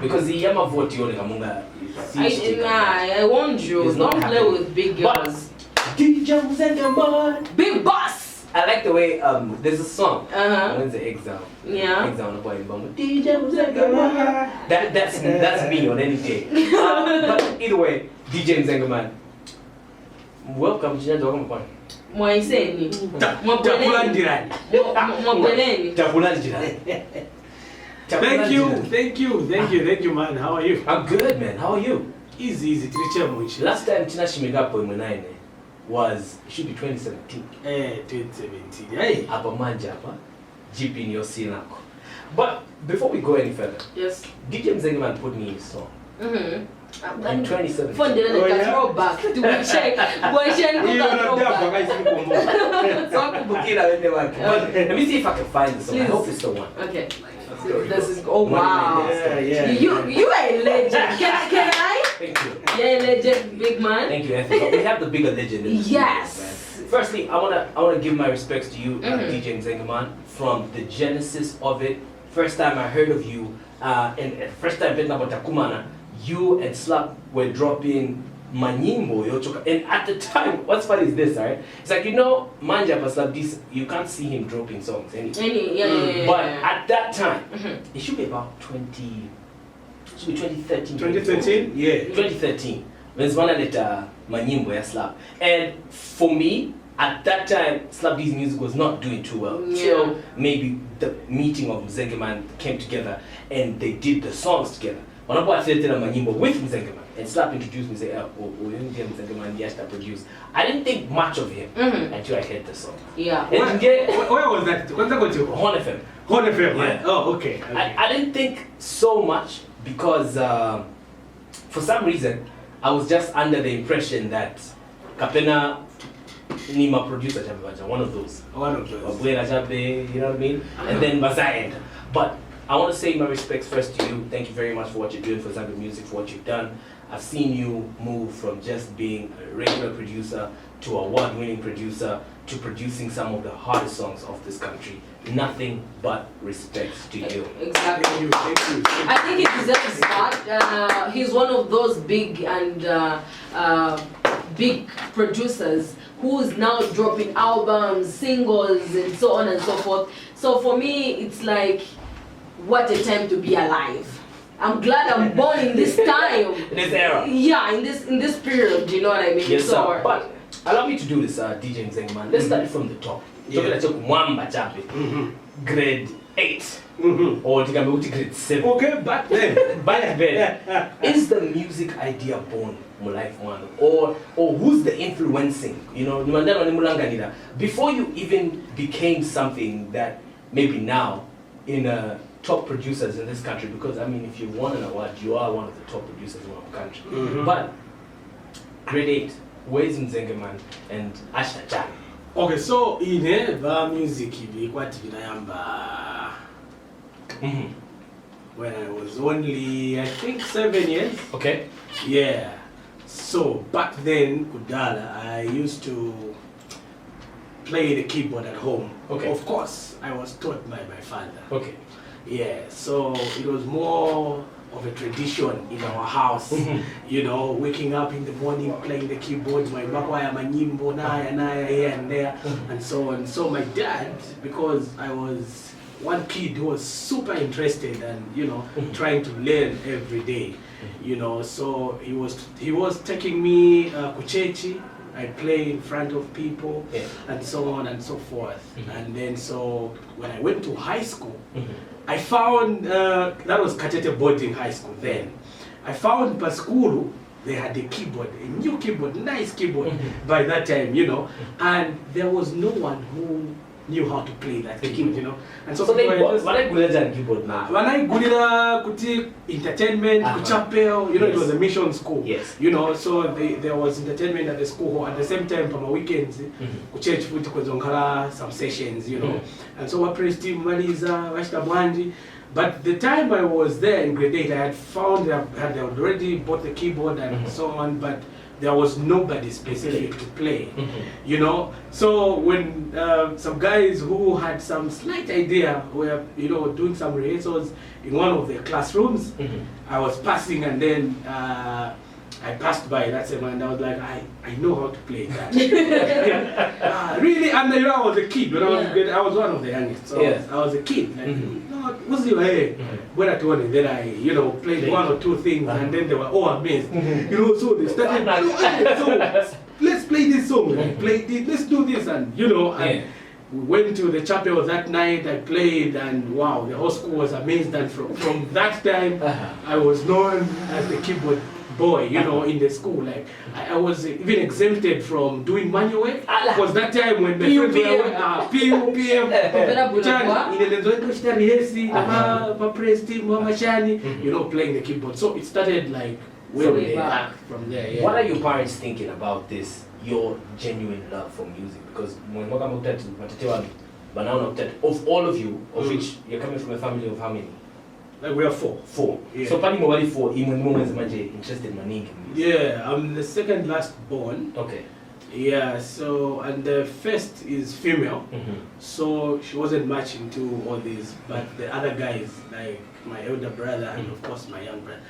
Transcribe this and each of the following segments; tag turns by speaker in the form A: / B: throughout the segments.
A: Because the Yama vote you I
B: warned you, don't play with big girls.
A: DJ Mzenga man,
B: big boss.
A: I like the way there's a song. When's the exile?
B: Yeah.
A: Exile on the boy DJ Mzenga man. That's me on any day. But either way, DJ Mzenga man. Welcome to the point.
B: Moiseni.
C: Thank you, man. How are you?
A: I'm good, man. How are you?
C: Easy.
A: Last time Tina Shimigapo in Munine was, it should be 2017.
C: 2017. Hey.
A: Apa manja apa, GP in your sinako. But before we go any further,
B: yes,
A: DJ Mzenga man put me in a song. In 2017.
B: Fun did like a throwback to check. Boy, she ain't
A: let me see if I can find the song. I hope it's the one.
B: Okay. This is wow.
C: Yeah.
B: You are a legend. Can I?
A: Thank you.
B: You're a legend, big man.
A: Thank you, Anthony. But we have the bigger legend in this
B: yes.
A: Video, firstly, I wanna give my respects to you, DJ Mzenga man, from the genesis of it. First time I heard of you, and first time about Takumana, you and Slap were dropping Manyimbo, and at the time, what's funny is this, right? It's like, Manja Slap, this you can't see him dropping songs anyway. But at that time, it should be about 2013.
C: 2013? Yeah.
A: 2013. When it's one of the Manyimbo Slap. And for me, at that time, Slap D's music was not doing too well. Till maybe the meeting of Mzenga man came together and they did the songs together. When I said Manyimbo with Mzenga man, and Slap introduced me, say, Mzenga man, yes, I produced. I didn't think much of him until I heard the song.
B: Yeah.
C: Where was that? When's that going to?
A: Horn FM.
C: Horn FM,
A: yeah.
C: Oh, okay.
A: I didn't think so much because for some reason I was just under the impression that Kapena Nima producer one of those. You know what I mean? And then Bazaend. But I want to say my respects first to you. Thank you very much for what you're doing for Zambia Music, for what you've done. I've seen you move from just being a regular producer to award-winning producer to producing some of the hardest songs of this country. Nothing but respect to you.
B: Exactly.
C: Thank you.
B: I think he deserves that. He's one of those big producers who's now dropping albums, singles, and so on and so forth. So for me, it's like, what a time to be alive. I'm glad I'm born in this time.
A: In this era.
B: Yeah, in this period, you know what I mean?
A: Yes, sir. But allow me to do this, DJ Mzenga man. Let's start from the top. Grade 8. Or grade 7.
C: Okay, back then.
A: Is the music idea born life one? Or who's the influencing? Before you even became something that maybe now in top producers in this country, because I mean, if you won an award, you are one of the top producers in our country. But grade 8, where's Mzenga man and Ashta Chan?
C: Okay, so in music, when I was only, I think, 7 years.
A: Okay.
C: Yeah. So back then, Kudala, I used to play the keyboard at home.
A: Okay.
C: Of course, I was taught by my father.
A: Okay.
C: Yeah, so it was more of a tradition in our house. Waking up in the morning, playing the keyboard, my makwaya, my nyimbo, naya, here and there, and so on. So my dad, because I was one kid who was super interested and, trying to learn every day, so he was taking me kuchechi. I play in front of people, and so on and so forth. And then so when I went to high school, I found, that was Katete Boarding High School then. I found Paskuru, they had a keyboard, a new keyboard, nice keyboard by that time, and there was no one who knew how to play that keyboard, And so
A: they when I go keyboard now.
C: When I go kuti entertainment, kuchapel, it was a mission school.
A: Yes.
C: So there was entertainment at the school at the same time for my weekends, kuchurch futi kuzongala some sessions, And so I praised team Maliza, Washta Bwanji. But the time I was there in grade 8, I had found that I had already bought the keyboard and so on, but there was nobody specific to play, you know. So when some guys who had some slight idea were, you know, doing some rehearsals in one of the classrooms, I was passing, and then I passed by that same, and I was like, I know how to play that. Really, and you know, I was a kid when I was good. I was one of the youngest, so I was a kid. Like, no, what's your hey? When I told them, then I, you know, played one or two things, and then they were all amazed. You know, so they started. So let's play this song. I played it. Let's do this, and you know, and we went to the chapel that night. I played, and wow, the whole school was amazed. And from that time, I was known as the keyboard boy, you know, in the school. Like I was even exempted from doing manual work. Because that time when my friends were PM, you know, playing the keyboard. So it started like way back from there. Yeah.
A: What are your parents thinking about this? Your genuine love for music? Because when of all of you, of which you're coming from a family of how many?
C: Like we are four.
A: Yeah. So probably more 4. Interested in music.
C: Yeah, I'm the second last born.
A: Okay.
C: Yeah, so and the first is female, so she wasn't much into all this, but the other guys, like my elder brother and of course my young brother.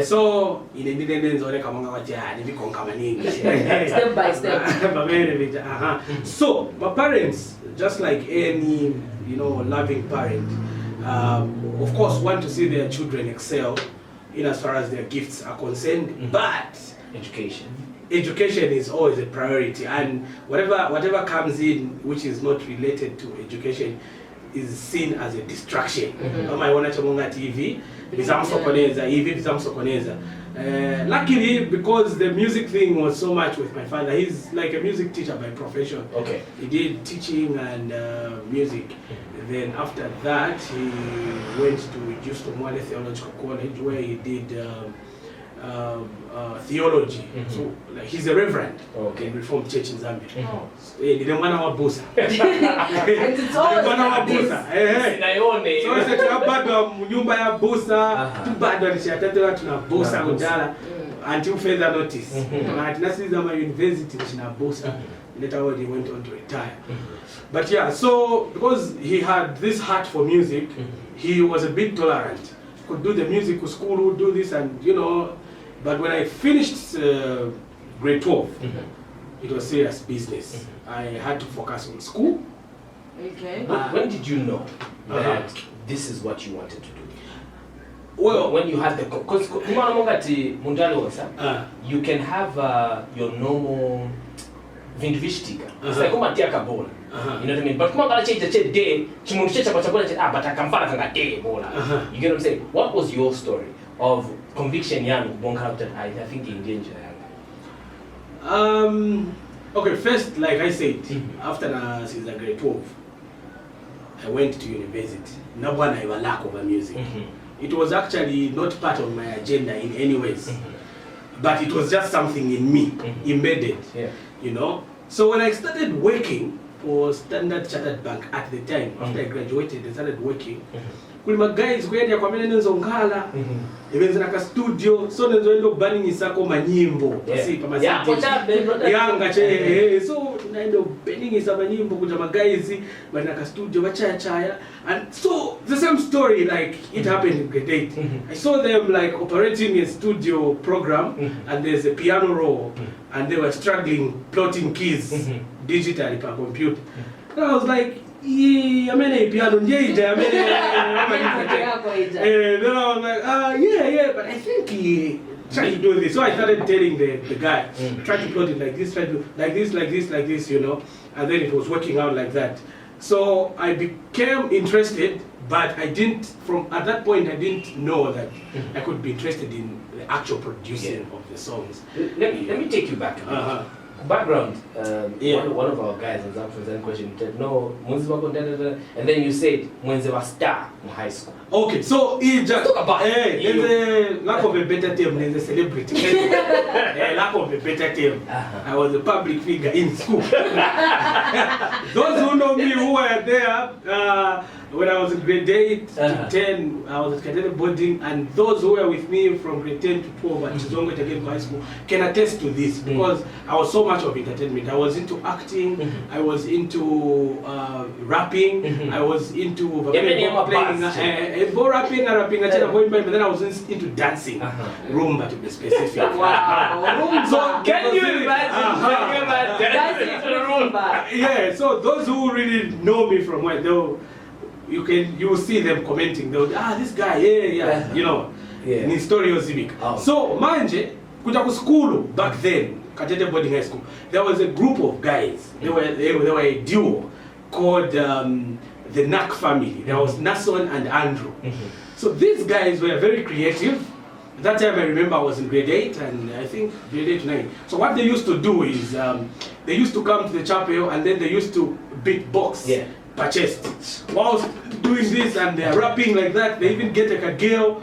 C: So
B: Step by step.
C: So my parents, just like any, you know, loving parent, of course want to see their children excel in as far as their gifts are concerned, but education is always a priority, and whatever comes in which is not related to education is seen as a distraction. TV, luckily, because the music thing was so much with my father, he's like a music teacher by profession.
A: Okay.
C: He did teaching and music. Then after that, he went to Houston Theological College, where he did theology. So like, he's a reverend in Reformed Church in Zambia. It's until further notice. At Nasizama University, later on he went on to retire. But yeah, so because he had this heart for music, he was a bit tolerant. Could do the music school, would do this, and you know. But when I finished grade 12, it was serious business. I had to focus on school.
B: Okay.
A: When did you know that this is what you wanted to do?
C: Well,
A: when you had the, because you can have your normal vindvishtika. It's like bola. You know what I mean? But but I you get what I'm saying? What was your story of conviction young born character? I think in danger.
C: Okay, first, like I said, after since grade 12, I went to university. No one I lack of music. It was actually not part of my agenda in any ways, but it was just something in me, embedded. You know. So when I started working for Standard Chartered Bank at the time, after I graduated, I started working. Kulima guys kwenda kwa mene nenzo ngala even zina ka studio so nenzo endo banning isako manyimbo si pa masiti yanga che so naendo banning isa manyimbo kuja guys bana ka studio bachaya and so the same story like it happened in grade 8. I saw them like operating a studio program and there's a piano roll and they were struggling plotting keys digitally per computer. And I was like, then I was like, yeah, but I think he tried to do this. So I started telling the guy, try to plot it like this, try to like this, you know, and then it was working out like that. So I became interested, but I didn't, at that point, I didn't know that I could be interested in the actual producing of the songs.
A: Let me take you back a bit. Background, one of our guys was asking that question, said, no, and then you said, Mwenze was star in high school.
C: Okay, so he just
A: talk about
C: there's a lack of a better term, there's a celebrity. Lack of a better term. I was a public figure in school. Those who know me who were there, when I was in grade 8 to 10, I was at Katete boarding, and those who were with me from grade 10 to 12 at Chizongo Technical High School can attest to this, because I was so much of entertainment. I was into acting, I was into rapping, I was into rapping at a point, but then I was into dancing, rumba to be specific.
B: Wow.
C: So
A: Can you imagine dancing to rumba?
C: Yeah, so those who really know me from where you will see them commenting. They'll this guy, you know, in Historio Civic. So manje kuja ku school back then, Katete Boarding High School, there was a group of guys. They were a duo called the Nak family. There was Nason and Andrew. So these guys were very creative. That time I remember I was in grade 8 and I think grade 8 to 9. So what they used to do is they used to come to the chapel and then they used to beatbox per chest. Whilst doing this and they're rapping like that, they even get like a girl,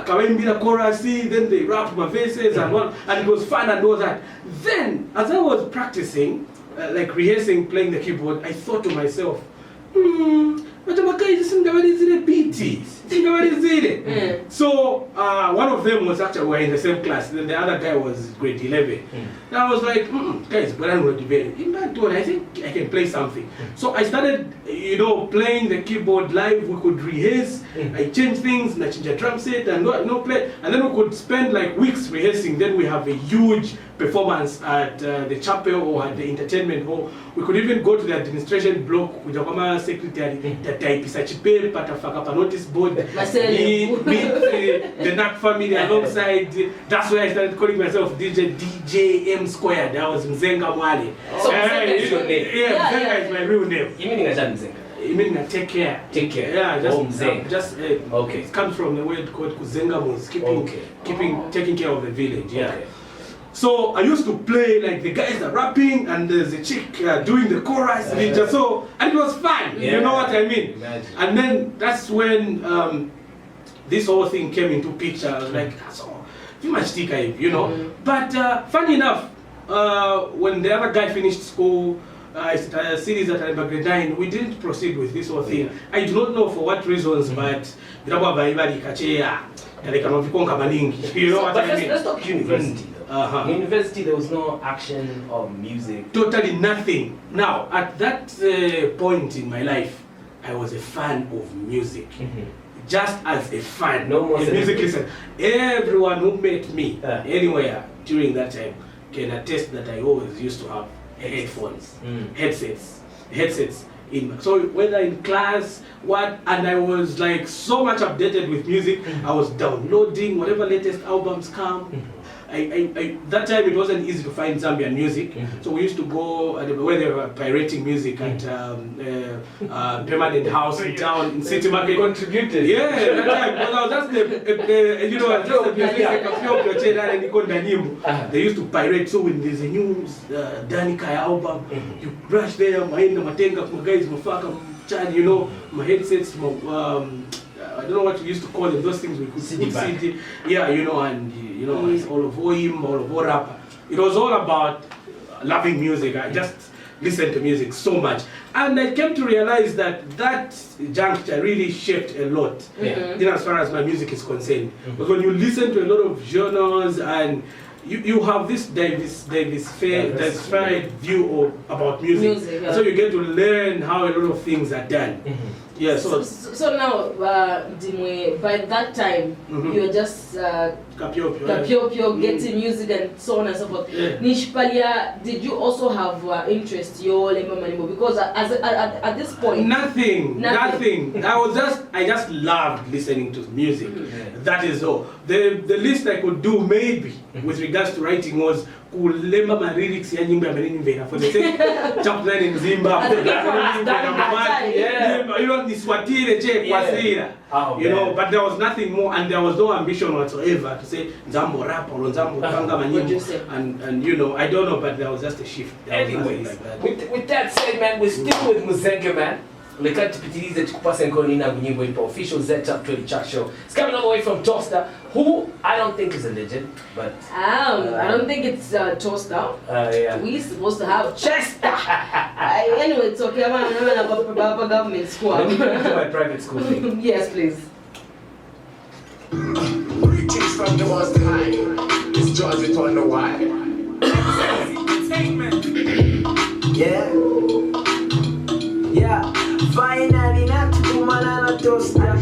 C: Kawaimbira chorus, then they rap my faces and what, and it was fun and all that. Then as I was practicing, like rehearsing, playing the keyboard, I thought to myself, so one of them was actually, we were in the same class, then the other guy was grade 11. And I was like, guys, but I'm I think I can play something. So I started, you know, playing the keyboard live. We could rehearse, I changed things, I changed a drum set and play, and then we could spend like weeks rehearsing. Then we have a huge performance at the chapel or at the entertainment hall. We could even go to the administration block with the secretary that type is a paper, a notice board, the Nak family alongside. That's why I started calling myself DJ M squared. I was mzenga mwale.
A: So Mzenga is your name?
C: Yeah, Mzenga is my real name.
A: You mean Mzenga?
C: You mean take care?
A: Take care.
C: Yeah, just
A: okay.
C: It comes from the word called kuzenga, means taking care of the village. Yeah.
A: Okay.
C: So I used to play like the guys are rapping and there's a chick doing the chorus, and it was fun. You know what I mean?
A: Imagine.
C: And then that's when this whole thing came into picture. I was like, so much you know. But funny enough, when the other guy finished school, I started a series at grade 9, we didn't proceed with this whole thing. I do not know for what reasons, but you know what I mean?
A: Let's talk university. In university, there was no action or music.
C: Totally nothing. Now, at that point in my life, I was a fan of music. Just as a fan.
A: No more
C: music listener. Everyone who met me anywhere during that time can attest that I always used to have headphones, headsets. So whether in class, and I was like so much updated with music. I was downloading whatever latest albums come. That time it wasn't easy to find Zambian music, so we used to go where they were pirating music at Permanent House in town in City Market.
A: Contributed.
C: Yeah, that time because I was just the they used to pirate. So when there's a new Danica album, you rush there, my guys, you know, my headsets, I don't know what we used to call them, those things we could CD. Yeah, you know, and you know, it's all of OIM, all of rap. It was all about loving music. I just listened to music so much. And I came to realize that juncture really shaped a lot, you know, as far as my music is concerned. Because when you listen to a lot of genres and you have this diversified view about music. So you get to learn how a lot of things are done. Yeah, so
B: now, Dimwe, by that time, you're just Kapiopio, getting music and so on and so forth. Nishpalia, did you also have interest, because at this point... Nothing.
C: I just loved listening to music. That is all. The least I could do maybe with regards to writing was kulemba my lyrics ya nyimbo ya menini mvena for the sake chapter in Zimbabwe. You know, niswatire che kwasira. You know, but there was nothing more and there was no ambition whatsoever to say Nzambo rap or Nzambo panga manyimbo. And you know, I don't know, but there was just a shift.
A: Anyways, like that. With that said, man, we're still with Mzenga, man. Lekati pitilize tukupase nkoni na nyimbo ipo official Z-Top 20 Chat Show. It's coming all the way from Toaster, who I don't think is a legend, but
B: I don't think it's Toaster.
A: yeah.
B: We supposed to have Chester. Anyway, it's okay. I'm gonna go to government school.
A: Let me go to my private school thing.
B: Yes, please.
D: Greetings from the Most High. It's George with on the wire.
E: Yeah. Finally natukumana na toaster.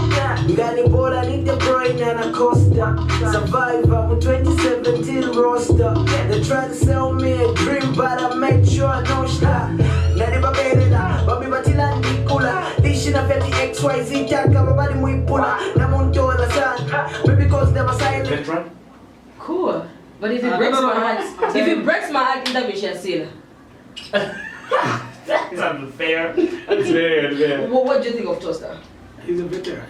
E: Ngani bora nite broina na costa. Survivor mu 2017 roster. They try to sell me a dream, but I make sure no stop. Nani baberela, babi batila ndikula. Dishi na feti XYZ taka babali muipula. Na muntola sana, maybe cause they were silent.
A: Veteran?
B: Cool. But if it breaks my heart, if it breaks my heart, in the mission,
A: That's unfair. That's very unfair.
B: What do you think of Toaster?
C: He's a veteran.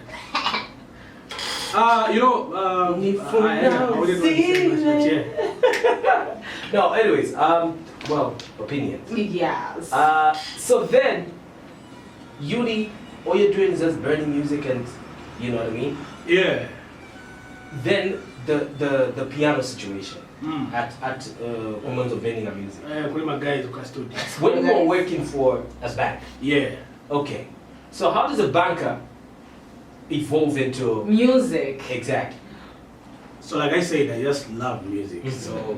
C: I wouldn't want to say much, but yeah.
A: No, anyways, well, opinions.
B: Yes.
A: So then, Yudi, all you're doing is just burning music and, you know what I mean?
C: Yeah.
A: Then the piano situation at Women's of Vending and Music.
C: Put my guys who studio.
A: When you were working for a bank.
C: Yeah.
A: Okay. So how does a banker evolve into
B: Music.
A: exactly?
C: So like I said, I just love music. So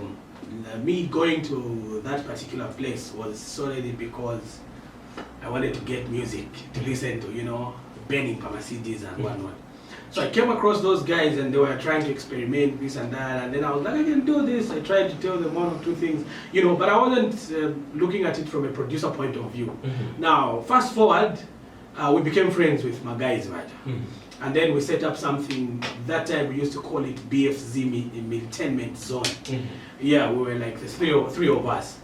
C: me going to that particular place was solely because I wanted to get music to listen to, burning Pama CDs and whatnot. So I came across those guys and they were trying to experiment this and that, and then I was like, I can do this. I tried to tell them one or two things, but I wasn't looking at it from a producer point of view. Now, fast forward, we became friends with my guys, right? And then we set up something. That time we used to call it BFZ Militainment Zone. Yeah, we were like the three of us,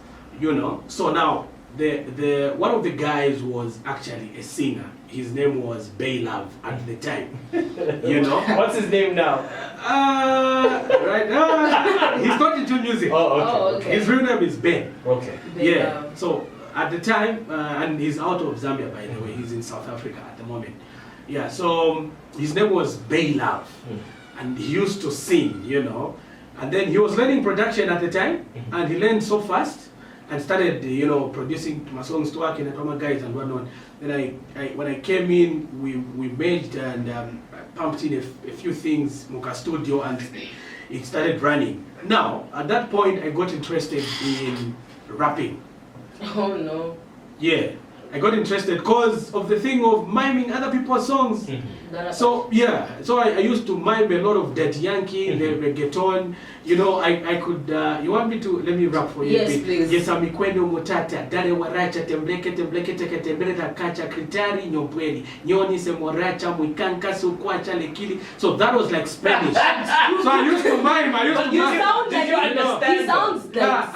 C: So now the one of the guys was actually a singer. His name was Bay Love at the time.
A: What's his name now?
C: Right now he's not into music.
A: Oh, okay.
C: His real name is Ben.
A: Okay.
C: Yeah. So at the time, and he's out of Zambia, by the way. He's in South Africa at the moment. Yeah. So his name was Bay Love, and he used to sing, And then he was learning production at the time, and he learned so fast. And started, producing my songs, working at all my guys and whatnot. Then when I came in, we merged and pumped in a few things, Muka Studio, and it started running. Now, at that point, I got interested in rapping.
B: Oh no.
C: Yeah, I got interested because of the thing of miming other people's songs. So I used to mime a lot of Daddy Yankee, the reggaeton. I could. You want me to? Let me rap for you.
B: Yes, please.
C: Yes, amikwendo mutata, dare waracha, tembleke teke tembele kacha, kritari nyobweli, nyoni se moracha, muikanka sukwacha lekili. So that was like Spanish. So I used to mime.
B: He sounds like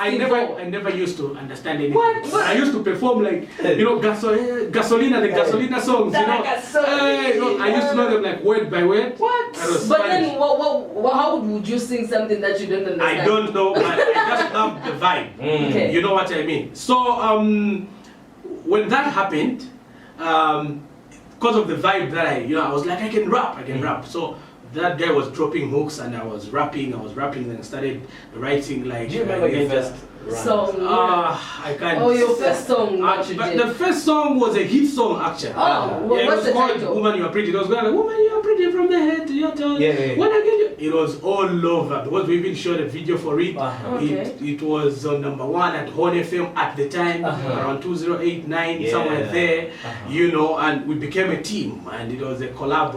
C: I never used to understand anything.
B: What?
C: I used to perform like gasolina, the gasolina songs. I used to know them like word by word.
B: What? But then, how would you sing something that you don't understand?
C: I don't know, but I just love the vibe.
B: Okay.
C: You know what I mean? So when that happened, because of the vibe that I was like, I can rap. So that guy was dropping hooks and I was rapping, and started writing like.
A: Do you remember your first
B: song?
C: I can't.
B: Oh, your first song.
C: But the first song was a hit song actually.
B: Oh, what's the
C: called
B: title?
C: Woman You Are Pretty. It was going like, Woman You Are Pretty from the head to your toe.
A: Yeah.
C: When I get you. It was all over because we even shot a video for it.
B: Okay.
C: It was on #1 at Horn FM at the time, around 2008-9, somewhere there, and we became a team and it was a collab,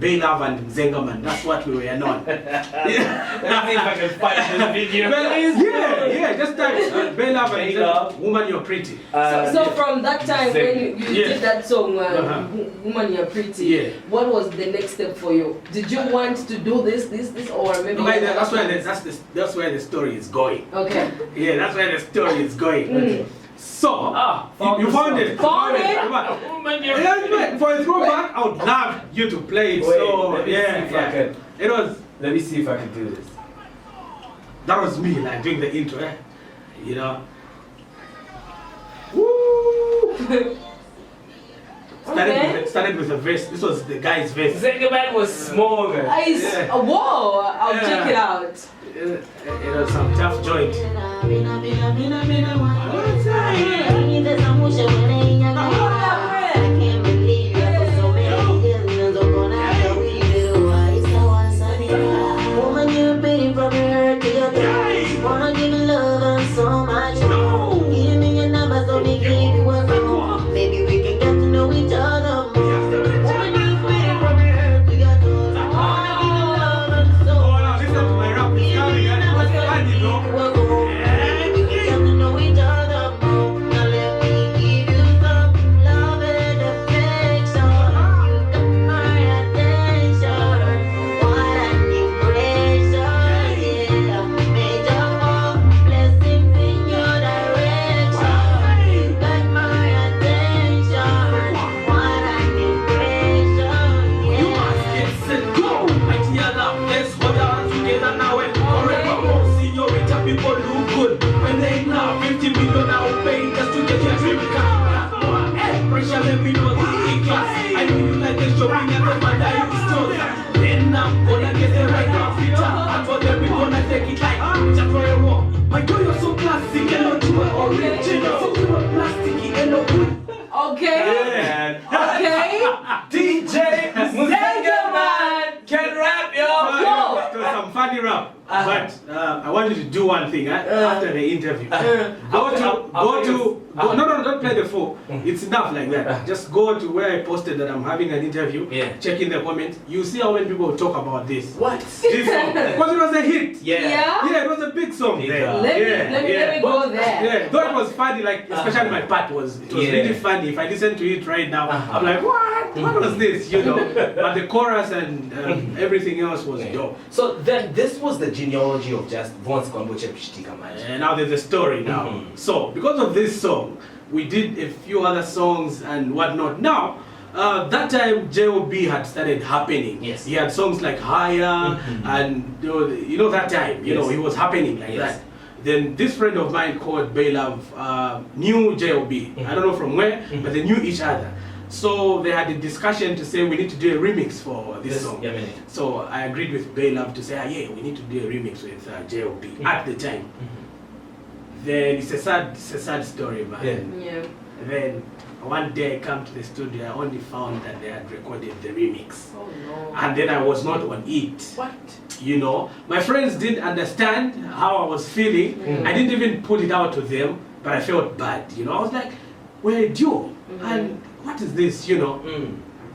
C: Bay Love and Mzenga man. That's what we were known.
A: Let me see if I can find this video.
C: Yeah, just type Bay Love and Mzenga, Woman You're Pretty.
B: So from that time when you did that song, Woman You're Pretty, what was the next step for you? Did you want to do this, or maybe?
C: No, that's where the story is going.
B: Okay.
C: Yeah, that's where the story is going. So, you found it.
B: Found it?
C: For a throwback, I would love you to play it.
A: Wait,
C: so,
A: let me see if I can.
C: It was.
A: Let me see if I can do this.
C: That was me, like doing the intro, Woo! Started with a verse. This was the guy's verse.
A: Mzenga man was small, man.
B: Whoa, I'll check it out.
C: It was some tough joint.
E: Wanna give you love and so much more. Give me your number so we keep you at home. Maybe we can get to know each other more. Woman, you pretty from your head to your toes. I wanna give you love and so much
C: Listen to my rap. It's coming. It was funny, though.
E: maybe we can get to know each other more. Now let me give you some love and affection. You got my attention. What an impression, yeah. Major blessings in your direction. You got my attention. What an impression,
C: You
E: yeah.
C: must get set, go! Mighty Allah, let's hold our hands together now and forevermore. Señorita, people look good when they now 50 million I will pay just to get your dream car. Hey, pressure, let me know the E-class. I know you like the shopping at the Mandai stores. Then I'm gonna get the right outfit. And for them, we gonna take it like just for a walk. My girl, you're so classic, hello to my original. So you are plasticky, hello good.
B: Okay. Okay.
A: DJ Mzenga man can rap, yo.
C: It was some funny rap, but I want you to do one thing after the interview. No, don't play the fool. It's enough like that. Just go to where I posted that I'm having an interview.
A: Yeah.
C: Check in the comments. You see how many people talk about this.
A: What?
C: This song. Because it was a hit.
A: Yeah.
C: Yeah, it was a big song
A: Big,
C: there.
B: Let me go there.
C: Yeah, though it was funny, like especially my part it was really funny. If I listen to it right now, I'm like, what? What was this? You know. But the chorus and everything else was dope.
A: So then this was the genealogy of just Vons Kwamboche Pshitika man.
C: And now there's a story now. So because of this song, we did a few other songs and whatnot. Now, that time J.O.B. had started happening.
A: Yes.
C: He had songs like Higher and you know that time, you know, he was happening like that. Then this friend of mine called Baylove knew J.O.B. I don't know from where, but they knew each other. So they had a discussion to say we need to do a remix for this song.
A: Yeah, man.
C: So I agreed with Baylove to say, yeah, we need to do a remix with J.O.B. at the time. Then it's a sad story, man.
B: Yeah.
C: Then one day I come to the studio, I only found that they had recorded the remix.
B: Oh no.
C: And then I was not on it.
A: What?
C: You know, my friends didn't understand how I was feeling. I didn't even put it out to them, but I felt bad. You know, I was like, we're a duo. And what is this, you know?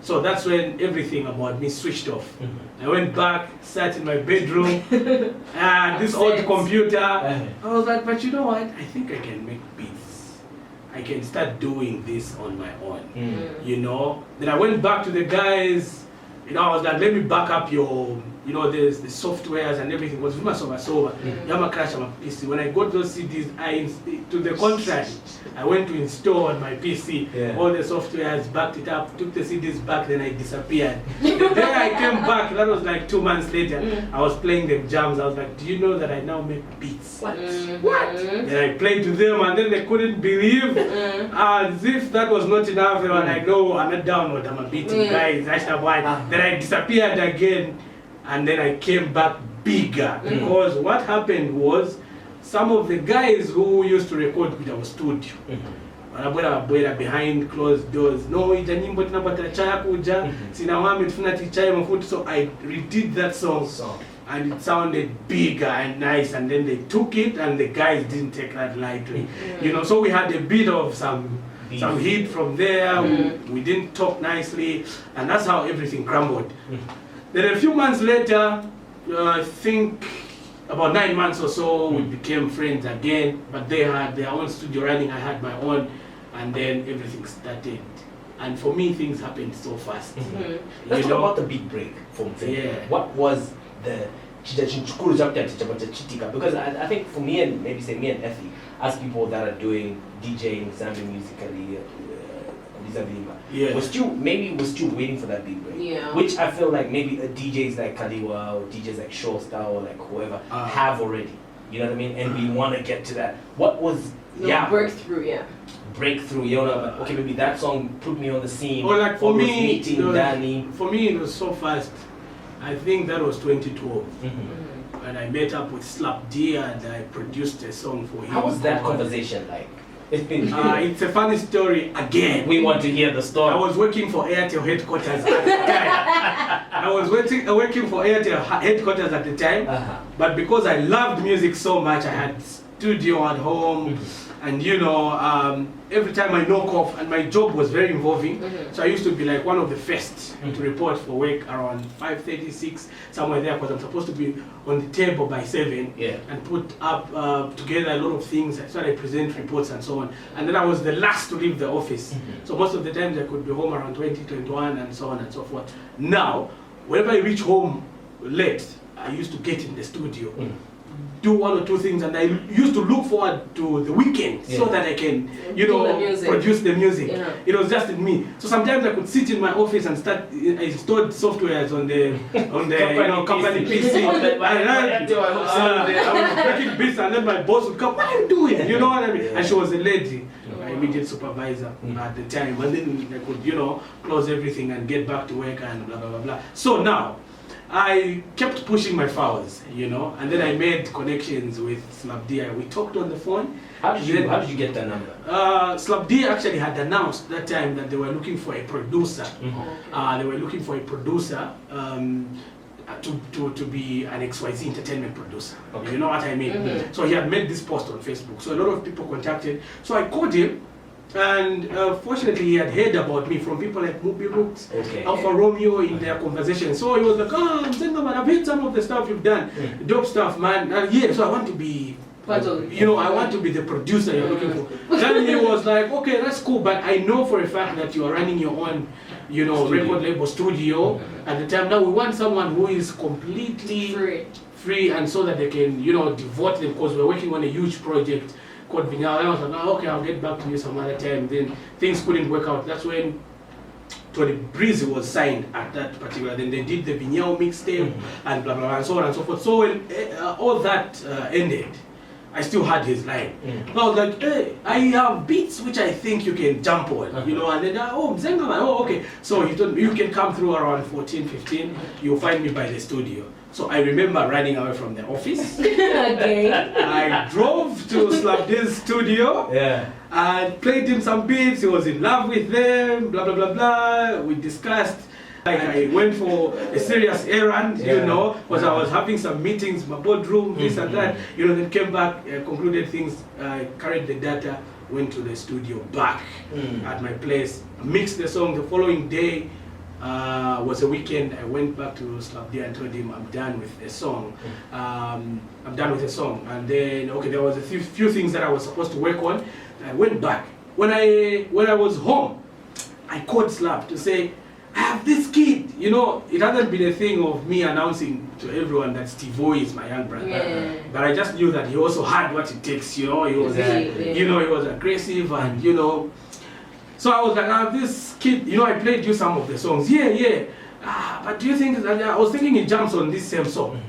C: So that's when everything about me switched off. I went back, sat in my bedroom, and this old computer. I was like, but you know what? I think I can make beats. I can start doing this on my own. You know? Then I went back to the guys. You know, I was like, let me back up your, you know, there's the softwares and everything. Was over. Yama crash on my PC. When I got those CDs, to the contrary, I went to install on my PC all the softwares, backed it up, took the CDs back, then I disappeared. Then I came back. That was like 2 months later. I was playing them jams. I was like, do you know that I now make beats?
A: What?
C: What? Then I played to them, and then they couldn't believe. As if that was not enough, they were like, no, I'm not down with I'm a beating guys. That's not why. Then I disappeared again, and then I came back bigger. Because what happened was, some of the guys who used to record with our studio, wanabwera behind closed doors, no, ita nyimbo tunapata chaya kuja, sina wami tufuna tichaya mafuti, so I redid that song. And it sounded bigger and nice, and then they took it, and the guys didn't take that lightly. You know, so we had a bit of some heat from there. We didn't talk nicely, and that's how everything crumbled. Then a few months later, I think about 9 months or so, we became friends again. But they had their own studio running, I had my own, and then everything started. And for me, things happened so fast.
A: Let's talk about the beat break from Mzenga. What was the because I think for me and maybe say me and Effie, as people that are doing DJing, sampling musically, we're still waiting for that beat break.
B: Yeah.
A: Which I feel like maybe DJs like Kaliwa or DJs like Showstar or like whoever have already. You know what I mean? And we want to get to that. What was breakthrough? You know, okay, maybe that song put me on the scene.
C: Or like for me,
A: Danny.
C: For me, it was so fast. I think that was 2012. And I met up with Slap D and I produced a song for him.
A: How was that conversation like?
C: It's a funny story again.
A: We want to hear the story.
C: I was working for Airtel headquarters at the time. I was working for Airtel headquarters at the time. But because I loved music so much, I had studio at home. And you know, every time I knock off, and my job was very involving, so I used to be like one of the first to report for work around 5:36, somewhere there, because I'm supposed to be on the table by 7 and put up together a lot of things. So I present reports and so on. And then I was the last to leave the office. So most of the times I could be home around 20, 21 and so on and so forth. Now, whenever I reach home late, I used to get in the studio. Do one or two things, and I used to look forward to the weekend so that I can, you know, produce the music. It was just in me. So sometimes I could sit in my office and start. I installed softwares on the company PC. I was making beats, and then my boss would come. What are you doing? You know what I mean? And she was a lady, my immediate supervisor at the time, and then I could, you know, close everything and get back to work and blah blah blah blah. So now, I kept pushing my files, you know, and then I made connections with Slap D. We talked on the phone.
A: How did you get that number?
C: Slap D actually had announced that time that they were looking for a producer. They were looking for a producer to be an XYZ entertainment producer. You know what I mean? So he had made this post on Facebook. So a lot of people contacted. So I called him. And fortunately, he had heard about me from people like Mubi Rooks, Alpha Romeo in their conversation. So he was like, Mzenga man, I've heard some of the stuff you've done, dope stuff, man. So I want to be, you know, I want to be the producer you're looking for. Then he was like, okay, that's cool, but I know for a fact that you are running your own, you know, record label studio at the time. Now we want someone who is completely free, and so that they can, you know, devote them, because we're working on a huge project called Vinyl. I was like, okay, I'll get back to you some other time. Then things couldn't work out. That's when Tony Breeze was signed at that particular. Then they did the Vinyl mixtape and blah blah blah and so on and so forth. So when all that ended, I still had his line. I was like, hey, I have beats which I think you can jump on, you know. And then Mzenga man, okay. So he told me you can come through around 14, 15. You'll find me by the studio. So I remember running away from the office. I drove to Slap D's studio. And played him some beats. He was in love with them. Blah blah blah blah. We discussed. Like I went for a serious errand, you know, because I was having some meetings, my boardroom, this and that. You know, then came back, concluded things. Carried the data, went to the studio back at my place, mixed the song. The following day. Was a weekend. I went back to Slap D and told him I'm done with a song. I'm done with a song. And then there was a few things that I was supposed to work on. I went back. When I was home, I called Slap to say, I have this kid. You know, it hasn't been a thing of me announcing to everyone that Steve-O is my young brother. But I just knew that he also had what it takes. You know, he was you know, he was aggressive and you know. So I was like, this kid, you know, I played you some of the songs. But do you think that I was thinking he jumps on this same song?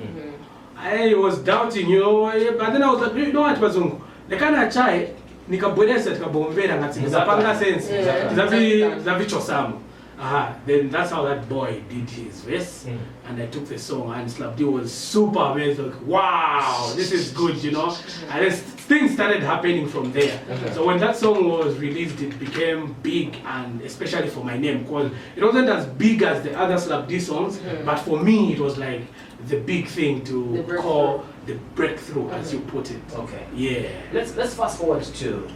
C: I was doubting, you know, but then I was like, you know what, Bazungu? The kind of chai, nikabweleza tikabombera ngati zapanga sense. Zavicho samu. Then that's how that boy did his verse, and I took the song, and Slap D was super amazed, like, wow, this is good, you know. And then things started happening from there. So when that song was released, it became big, and especially for my name, because it wasn't as big as the other Slap D songs, but for me it was like the big thing to call the breakthrough, as you put it.
A: Let's fast forward to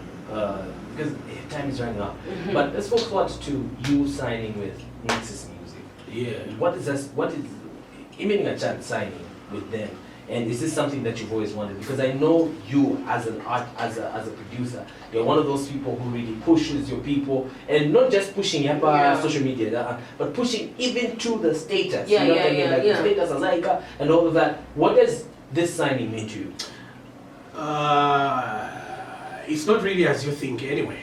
A: because time is running out. But let's fast forward to you signing with Nexus Music. What is Imeni a chance signing with them? And is this something that you've always wanted? Because I know you as an as a producer, you're one of those people who really pushes your people, and not just pushing social media, but pushing even to the status. The status as Aika and all of that. What does this signing mean to you?
C: It's not really as you think anyway.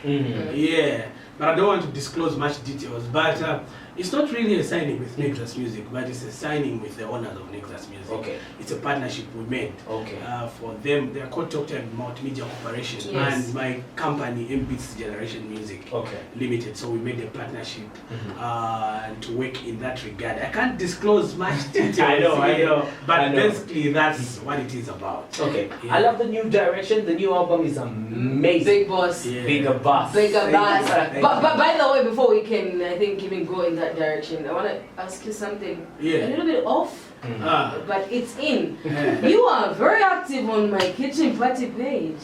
C: But I don't want to disclose much details. But It's not really a signing with Nexus Music, but it's a signing with the owners of Nexus Music.
A: Okay.
C: It's a partnership we made.
A: Okay.
C: For them, they are called Talk Time Multimedia Corporation,
B: Yes.
C: and my company, Beats Generation Music
A: Okay.
C: Limited. So we made a partnership to work in that regard. I can't disclose much details.
A: I know.
C: But
A: I know.
C: basically, that's what it is about.
A: Okay.
C: Yeah.
A: I love the new direction. The new album is amazing.
B: Big boss.
C: Yeah.
A: Bigger bass.
B: Bigger bass.
C: Thank
B: But by the way, before we can, I think, even go in that direction, I want to ask you something
C: Yeah.
B: a little bit off, but it's in.
C: Yeah.
B: You are very active on my kitchen party page.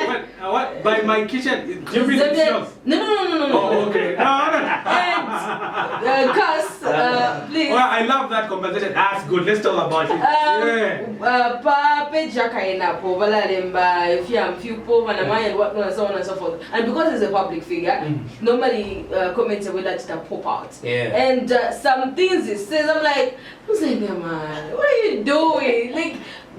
C: Wait, what? By my kitchen, do you mean itself?
B: No.
C: Oh, okay. No.
B: And please.
C: Well, I love that conversation. That's good. Let's talk about it.
B: Pa page yakaenda po valalemba if you am few po and what and so on and so forth. And because it's a public figure, normally comments will let it pop out.
A: Yeah.
B: And some things it says, I'm like, mzenga man, what are you doing? Like,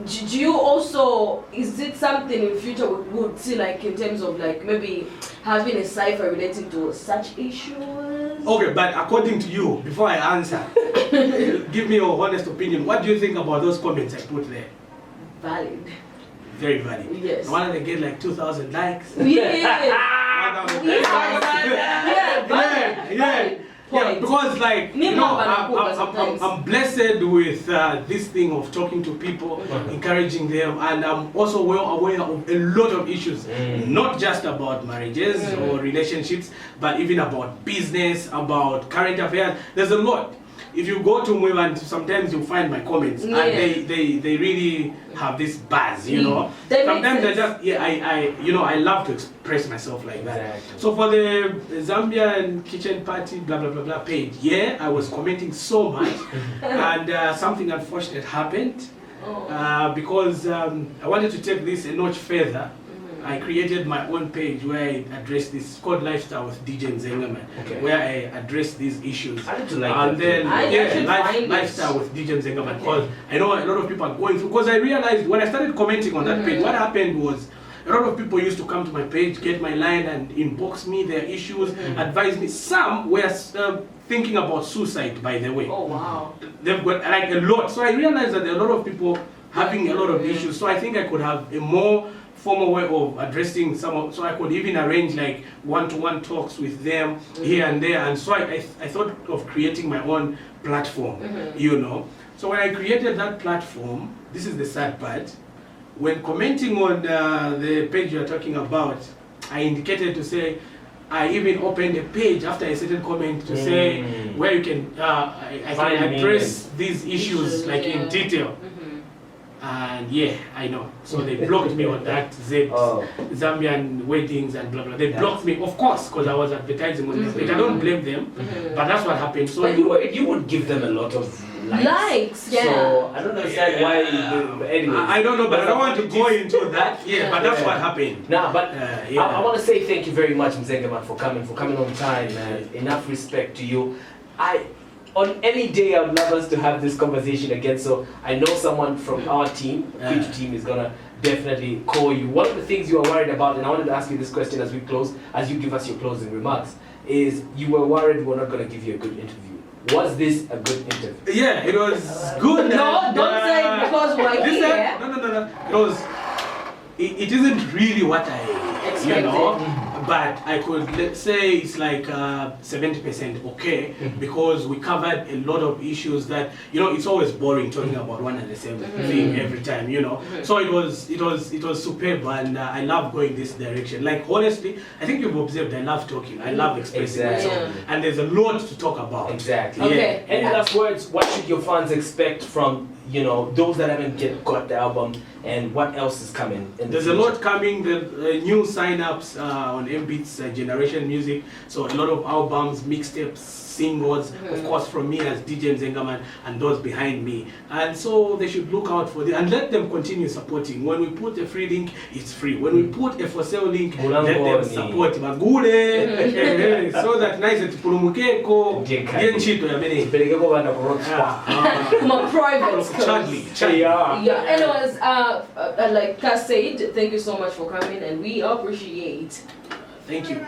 B: do you also, is it something in future we would see, like in terms of like maybe having a cipher relating to such issues?
C: Okay, but according to you, before I answer, give me your honest opinion. What do you think about those comments I put there?
B: Valid.
C: Very valid.
B: Yes.
C: Why don't they get like 2,000 likes?
B: Yeah.
C: 1,000
B: Yeah.
C: likes? Yeah. Yeah, because like, you know, I'm blessed with this thing of talking to people, encouraging them, and I'm also well aware of a lot of issues, not just about marriages or relationships, but even about business, about current affairs. There's a lot. If you go to Mwevan, sometimes you'll find my comments, and they really have this buzz, you know. Sometimes I just, I love to express myself like that.
A: Exactly.
C: So for the Zambian kitchen party, blah, blah, blah, blah page, I was commenting so much, and something unfortunate happened, because I wanted to take this a notch further. I created my own page where I address this. It's called Lifestyle with DJ Mzenga, where I address these issues.
A: I need to like
C: and then
B: find
C: Lifestyle with DJ Mzenga, because I know a lot of people are going through. Because I realized when I started commenting on that page, what happened was a lot of people used to come to my page, get my line, and inbox me their issues, advise me. Some were thinking about suicide, by the way.
B: Oh wow.
C: They've got like a lot. So I realized that there are a lot of people having a lot of issues. So I think I could have a more formal way of addressing some of, so I could even arrange like one-to-one talks with them here and there. And so I thought of creating my own platform, you know. So when I created that platform, this is the sad part. When commenting on the page you're talking about, I indicated to say, I even opened a page after a certain comment to say where you can, I can address these issues like in detail. And I know. So they blocked me on that Zambian weddings and blah blah. They blocked me, of course, because I was advertising on their page. I don't blame them, but that's what happened. So
A: but you would give them a lot of likes.
B: Yeah.
A: So I don't understand why. Anyway,
C: I don't know, but I don't want to go into that. But that's what happened.
A: Nah, but I want to say thank you very much, Mzenga man, for coming on time. Enough respect to you. On any day, I would love us to have this conversation again. So I know someone from our team, Creative team, is gonna definitely call you. One of the things you are worried about, and I wanted to ask you this question as we close, as you give us your closing remarks, is you were worried we're not gonna give you a good interview. Was this a good interview?
C: Yeah, it was good.
B: No, don't say it because we're here.
C: No. Because it isn't really what I expected. But I could, let's say it's like 70% okay, because we covered a lot of issues that, it's always boring talking about one and the same thing every time, So it was superb, and I love going this direction. Like honestly, I think you've observed I love talking, I love expressing myself, and there's a lot to talk about.
A: Exactly.
B: Okay.
A: Any last words? What should your fans expect from those that haven't got the album, and what else is coming?
C: There's a lot coming. The new sign-ups on Beats Generation Music. So a lot of albums, mixtapes, singles, of course from me as DJ Mzenga and those behind me. And so they should look out for this and let them continue supporting. When we put a free link, it's free. When we put a for sale link, let them support. Magule, so that nice at Pulumukeko, Genchito,
B: My private.
C: Charlie.
B: Yeah. Anyways, like Cass said, thank you so much for coming, and we appreciate.
C: Thank you.